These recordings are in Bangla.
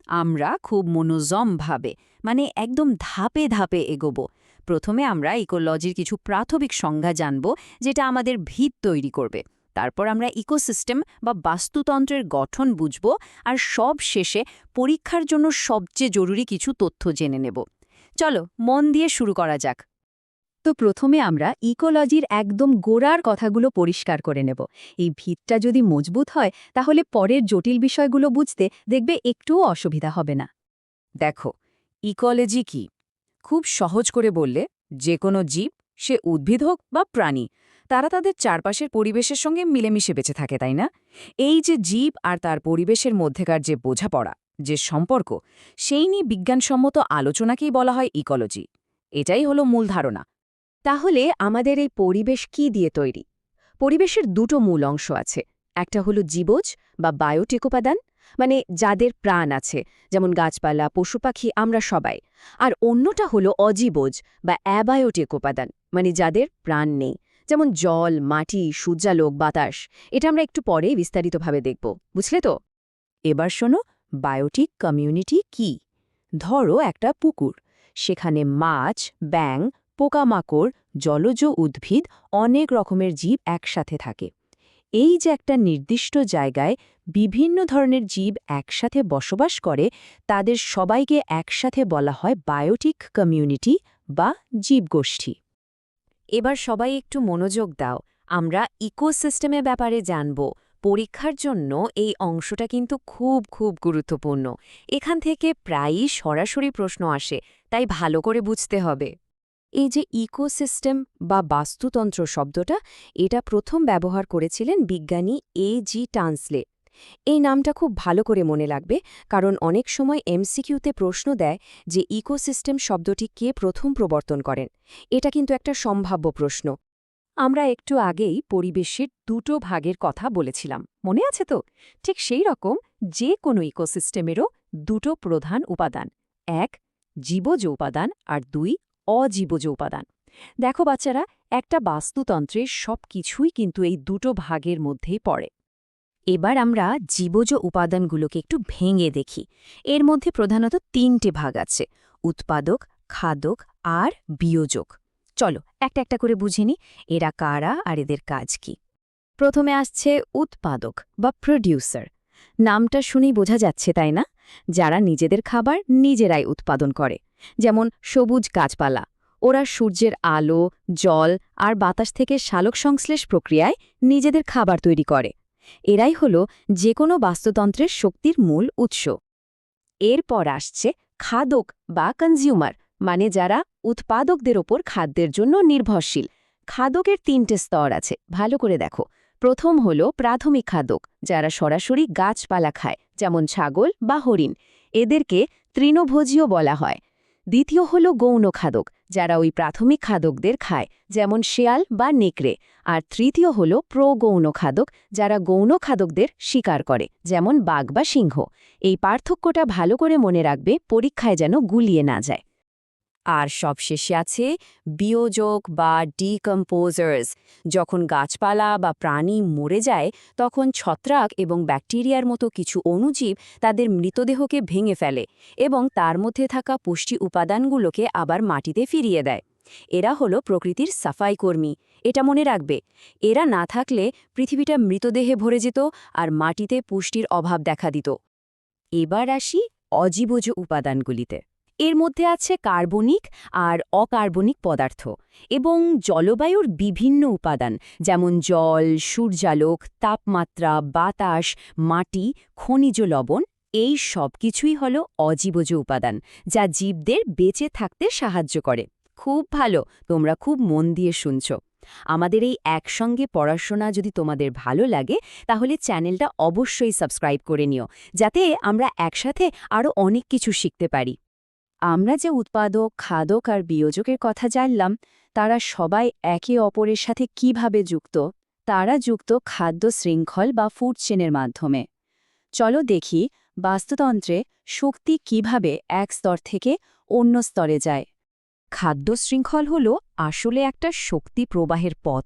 আমরা খুব মনোজমভাবে মানে একদম ধাপে ধাপে এগোবো। প্রথমে আমরা ইকোলজির কিছু প্রাথমিক সংজ্ঞা জানব, যেটা আমাদের ভিত তৈরি করবে। তারপর আমরা ইকোসিস্টেম বা বাস্তুতন্ত্রের গঠন বুঝব, আর সব শেষে পরীক্ষার জন্য সবচেয়ে জরুরি কিছু তথ্য জেনে নেব। চলো মন দিয়ে শুরু করা যাক। তো প্রথমে আমরা ইকোলজির একদম গোড়ার কথাগুলো পরিষ্কার করে নেব। এই ভিতটা যদি মজবুত হয় তাহলে পরের জটিল বিষয়গুলো বুঝতে দেখবে একটুও অসুবিধা হবে না। দেখো, ইকোলজি কি? খুব সহজ করে বললে, যে কোনো জীব, সে উদ্ভিদ হোক বা প্রাণী, তারা তাদের চারপাশের পরিবেশের সঙ্গে মিলেমিশে বেঁচে থাকে, তাই না? এই যে জীব আর তার পরিবেশের মধ্যেকার যে বোঝাপড়া, যে সম্পর্ক, সেই নিয়ে বিজ্ঞানসম্মত আলোচনাকেই বলা হয় ইকোলজি। এটাই হলো মূল ধারণা। তাহলে আমাদের এই পরিবেশ কি দিয়ে তৈরি? পরিবেশের দুটো মূল অংশ আছে। একটা হলো জীবজ বা বায়োটিক উপাদান, মানে যাদের প্রাণ আছে, যেমন গাছপালা, পশুপাখি, আমরা সবাই। আর অন্যটা হলো অজীবজ বা অ্যাবায়োটিক উপাদান, মানে যাদের প্রাণ নেই, যেমন জল, মাটি, সূর্যালোক, বাতাস। এটা আমরা একটু পরে বিস্তারিতভাবে দেখব, বুঝলে তো? এবার শোনো, বায়োটিক কমিউনিটি কি। ধরো একটা পুকুর, সেখানে মাছ, ব্যাঙ, পোকামাকড়, জলজ উদ্ভিদ, অনেক রকমের জীব একসাথে থাকে। এই যে একটা নির্দিষ্ট জায়গায় বিভিন্ন ধরনের জীব একসাথে বসবাস করে, তাদের সবাইকে একসাথে বলা হয় বায়োটিক কমিউনিটি বা জীবগোষ্ঠী। এবার সবাই একটু মনোযোগ দাও, আমরা ইকোসিস্টেমের ব্যাপারে জানব। পরীক্ষার জন্য এই অংশটা কিন্তু খুব খুব গুরুত্বপূর্ণ। এখান থেকে প্রায়ই সরাসরি প্রশ্ন আসে, তাই ভালো করে বুঝতে হবে। এই যে ইকোসিস্টেম বা বাস্তুতন্ত্র শব্দটা, এটা প্রথম ব্যবহার করেছিলেন বিজ্ঞানী A.G. টানসলে। এই নামটা খুব ভালো করে মনে লাগবে, কারণ অনেক সময় এমসিকিউতে প্রশ্ন দেয় যে ইকোসিস্টেম শব্দটি কে প্রথম প্রবর্তন করেন। এটা কিন্তু একটা সম্ভাব্য প্রশ্ন। আমরা একটু আগেই পরিবেশের দুটো ভাগের কথা বলেছিলাম, মনে আছে তো? ঠিক সেই রকম যে কোনো ইকোসিস্টেমেরও দুটো প্রধান উপাদান, এক জীবজ উপাদান আর দুই অজীবজ উপাদান। দেখো বাচ্চারা, একটা বাস্তুতন্ত্রের সব কিছুই কিন্তু এই দুটো ভাগের মধ্যেই পড়ে। এবার আমরা জীবজ উপাদানগুলোকে একটু ভেঙে দেখি। এর মধ্যে প্রধানত তিনটে ভাগ আছে: উৎপাদক, খাদক আর বিয়োজক। চলো একটা একটা করে বুঝে নি, এরা কারা আর এদের কাজ কি। প্রথমে আসছে উৎপাদক বা প্রোডিউসার। নামটা শুনেই বোঝা যাচ্ছে, তাই না? যারা নিজেদের খাবার নিজেরাই উৎপাদন করে, যেমন সবুজ গাছপালা। ওরা সূর্যের আলো, জল আর বাতাস থেকে সালোক সংশ্লেষ প্রক্রিয়ায় নিজেদের খাবার তৈরি করে। এরাই হল যে কোনো বাস্তুতন্ত্রের শক্তির মূল উৎস। এরপর আসছে খাদক বা কনজিউমার, মানে যারা উৎপাদকদের ওপর খাদ্যের জন্য নির্ভরশীল। খাদকের তিনটে স্তর আছে, ভালো করে দেখো। প্রথম হল প্রাথমিক খাদক, যারা সরাসরি গাছপালা খায়, যেমন ছাগল বা হরিণ। এদেরকে তৃণভোজীও বলা হয়। দ্বিতীয় হল গৌণ খাদক, যারা ওই প্রাথমিক খাদকদের খায়, যেমন শেয়াল বা নেকড়ে। আর তৃতীয় হল প্রগৌণ খাদক, যারা গৌণ খাদকদের শিকার করে, যেমন বাঘ বা সিংহ। এই পার্থক্যটা ভালো করে মনে রাখবে, পরীক্ষায় যেন গুলিয়ে না যায়। আর সবশেষে আছে বিয়োজক বা ডিকম্পোজার্স। যখন গাছপালা বা প্রাণী মরে যায়, তখন ছত্রাক এবং ব্যাকটেরিয়ার মতো কিছু অণুজীব তাদের মৃতদেহকে ভেঙে ফেলে এবং তার মধ্যে থাকা পুষ্টি উপাদানগুলোকে আবার মাটিতে ফিরিয়ে দেয়। এরা হলো প্রকৃতির সাফাই কর্মী। এটা মনে রাখবে, এরা না থাকলে পৃথিবীটা মৃতদেহে ভরে যেত আর মাটিতে পুষ্টির অভাব দেখা দিত। এবার আসি অজীবজ উপাদানগুলিতে। এর মধ্যে আছে কার্বনিক আর অকার্বনিক পদার্থ এবং জলবায়ুর বিভিন্ন উপাদান, যেমন জল, সূর্যালোক, তাপমাত্রা, বাতাস, মাটি, খনিজ লবণ। এই সব কিছুই হল অজীবজ উপাদান, যা জীবদের বেঁচে থাকতে সাহায্য করে। খুব ভালো, তোমরা খুব মন দিয়ে শুনছ। আমাদের এই একসঙ্গে পড়াশোনা যদি তোমাদের ভালো লাগে, তাহলে চ্যানেলটা অবশ্যই সাবস্ক্রাইব করে নিও, যাতে আমরা একসাথে আরও অনেক কিছু শিখতে পারি। আমরা যে উৎপাদক, খাদক আর বিয়োজকের কথা জানলাম, তারা সবাই একে অপরের সাথে কিভাবে যুক্ত? তারা যুক্ত খাদ্য শৃঙ্খল বা ফুড চেনের মাধ্যমে। চলো দেখি বাস্তুতন্ত্রে শক্তি কিভাবে এক স্তর থেকে অন্য স্তরে যায়। খাদ্য শৃঙ্খল হল আসলে একটা শক্তি প্রবাহের পথ।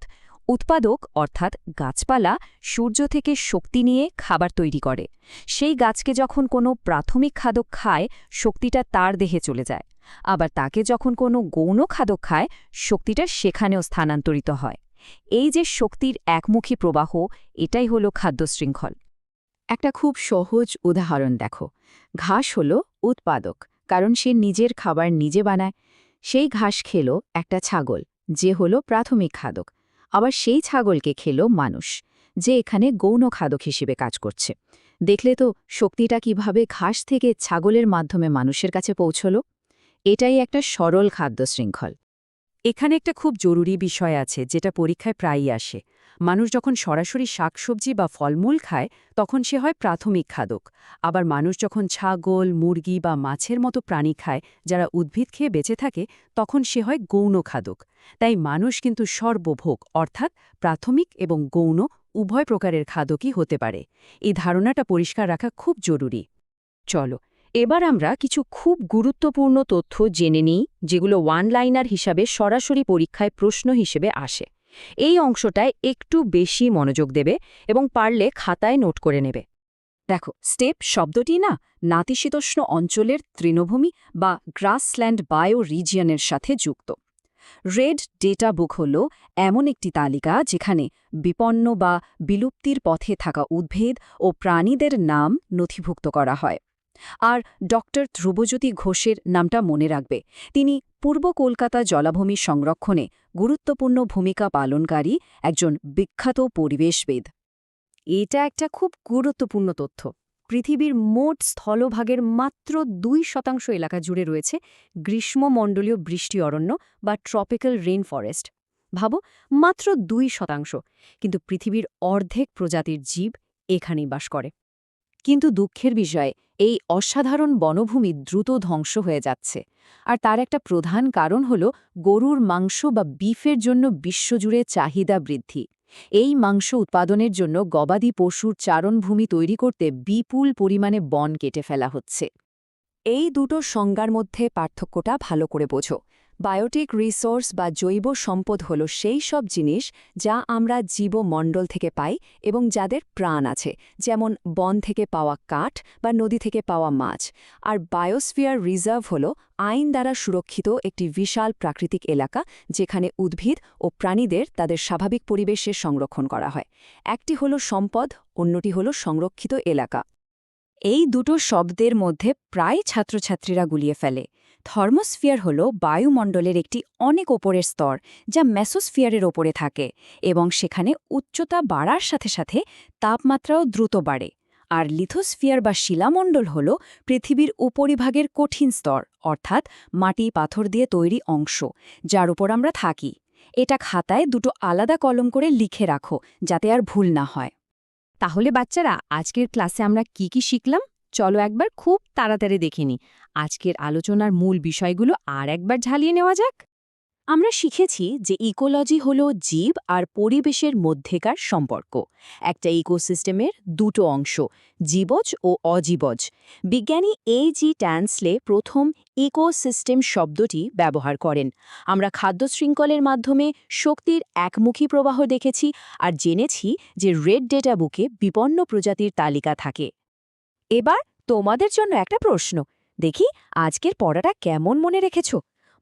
উৎপাদক অর্থাৎ গাছপালা সূর্য থেকে শক্তি নিয়ে খাবার তৈরি করে। সেই গাছকে যখন কোনো প্রাথমিক খাদক খায়, শক্তিটা তার দেহে চলে যায়। আবার তাকে যখন কোনো গৌণ খাদক খায়, শক্তিটা সেখানেও স্থানান্তরিত হয়। এই যে শক্তির একমুখী প্রবাহ, এটাই হলো খাদ্য শৃঙ্খল। একটা খুব সহজ উদাহরণ দেখো। ঘাস হলো উৎপাদক, কারণ সে নিজের খাবার নিজে বানায়। সেই ঘাস খেলো একটা ছাগল, যে হলো প্রাথমিক খাদক। আবার সেই ছাগলকে খেলো মানুষ, যে এখানে গৌণ খাদক হিসেবে কাজ করছে। দেখলে তো শক্তিটা কিভাবে ঘাস থেকে ছাগলের মাধ্যমে মানুষের কাছে পৌঁছল। এটাই একটা সরল খাদ্য শৃঙ্খল। এখানে একটা খুব জরুরি বিষয় আছে, যেটা পরীক্ষায় প্রায়ই আসে। মানুষ যখন সরাসরি শাকসবজি বা ফলমূল খায়, তখন সে হয় প্রাথমিক খাদক। আবার মানুষ যখন ছাগল, মুরগি বা মাছের মতো প্রাণী খায়, যারা উদ্ভিদ খেয়ে বেঁচে থাকে, তখন সে হয় গৌণ খাদক। তাই মানুষ কিন্তু সর্বভোগ, অর্থাৎ প্রাথমিক এবং গৌণ উভয় প্রকারের খাদকই হতে পারে। এই ধারণাটা পরিষ্কার রাখা খুব জরুরি। চলো এবার আমরা কিছু খুব গুরুত্বপূর্ণ তথ্য জেনে নিই, যেগুলো ওয়ান লাইনার হিসাবে সরাসরি পরীক্ষায় প্রশ্ন হিসেবে আসে। এই অংশটায় একটু বেশি মনোযোগ দেবে এবং পারলে খাতায় নোট করে নেবে। দেখো, স্টেপ শব্দটি না নাতিশীতোষ্ণ অঞ্চলের তৃণভূমি বা গ্রাসল্যান্ড বায়ো রিজিয়নের সাথে যুক্ত। রেড ডেটা বুক হল এমন একটি তালিকা যেখানে বিপন্ন বা বিলুপ্তির পথে থাকা উদ্ভিদ ও প্রাণীদের নাম নথিভুক্ত করা হয়। আর ডক্টর ধ্রুবজ্যোতি ঘোষের নামটা মনে রাখবে। তিনি পূর্ব কলকাতা জলাভূমি সংরক্ষণে গুরুত্বপূর্ণ ভূমিকা পালনকারী একজন বিখ্যাত পরিবেশবিদ। এটা একটা খুব গুরুত্বপূর্ণ তথ্য। পৃথিবীর মোট স্থলভাগের মাত্র 2% এলাকা জুড়ে রয়েছে গ্রীষ্মমণ্ডলীয় বৃষ্টি অরণ্য বা ট্রপিক্যাল রেইন ফরেস্ট। ভাবো, মাত্র 2%, কিন্তু পৃথিবীর অর্ধেক প্রজাতির জীব এখানেই বাস করে। কিন্তু দুঃখের বিষয়, এই অসাধারণ বনভূমি দ্রুত ধ্বংস হয়ে যাচ্ছে। আর তার একটা প্রধান কারণ হল গরুর মাংস বা বিফের জন্য বিশ্বজুড়ে চাহিদা বৃদ্ধি। এই মাংস উৎপাদনের জন্য গবাদি পশুর চারণভূমি তৈরি করতে বিপুল পরিমাণে বন কেটে ফেলা হচ্ছে। এই দুটো সংজ্ঞার মধ্যে পার্থক্যটা ভালো করে বোঝো। বায়োটিক রিসোর্স বা জৈব সম্পদ হল সেই সব জিনিস যা আমরা জীবমণ্ডল থেকে পাই এবং যাদের প্রাণ আছে, যেমন বন থেকে পাওয়া কাঠ বা নদী থেকে পাওয়া মাছ। আর বায়োস্ফিয়ার রিজার্ভ হল আইন দ্বারা সুরক্ষিত একটি বিশাল প্রাকৃতিক এলাকা, যেখানে উদ্ভিদ ও প্রাণীদের তাদের স্বাভাবিক পরিবেশে সংরক্ষণ করা হয়। একটি হল সম্পদ, অন্যটি হল সংরক্ষিত এলাকা। এই দুটো শব্দের মধ্যে প্রায় ছাত্রছাত্রীরা গুলিয়ে ফেলে। থার্মোস্ফিয়ার হল বায়ুমণ্ডলের একটি অনেক ওপরের স্তর, যা মেসোস্ফিয়ারের ওপরে থাকে এবং সেখানে উচ্চতা বাড়ার সাথে সাথে তাপমাত্রাও দ্রুত বাড়ে। আর লিথোস্ফিয়ার বা শিলামণ্ডল হল পৃথিবীর উপরিভাগের কঠিন স্তর, অর্থাৎ মাটি পাথর দিয়ে তৈরি অংশ, যার উপর আমরা থাকি। এটা খাতায় দুটো আলাদা কলম করে লিখে রাখো, যাতে আর ভুল না হয়। তাহলে বাচ্চারা, আজকের ক্লাসে আমরা কি কি শিখলাম? চলো একবার খুব তাড়াতাড়ি দেখে নিই। আজকের আলোচনার মূল বিষয়গুলো আর একবার ঝালিয়ে নেওয়া যাক। আমরা শিখেছি যে ইকোলজি হল জীব আর পরিবেশের মধ্যেকার সম্পর্ক। একটা ইকোসিস্টেমের দুটো অংশ, জীবজ ও অজীবজ। বিজ্ঞানী A.G. ট্যান্সলে প্রথম ইকোসিস্টেম শব্দটি ব্যবহার করেন। আমরা খাদ্য শৃঙ্খলের মাধ্যমে শক্তির একমুখী প্রবাহ দেখেছি আর জেনেছি যে রেড ডেটা বুকে বিপন্ন প্রজাতির তালিকা থাকে। এবার তোমাদের জন্য একটা প্রশ্ন। দেখি আজকের পড়াটা কেমন মনে রেখেছ।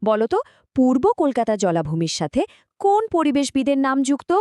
বলো তো, পূর্ব কলকাতা জলাভূমির সাথে কোন পরিবেশবিদের নাম যুক্ত?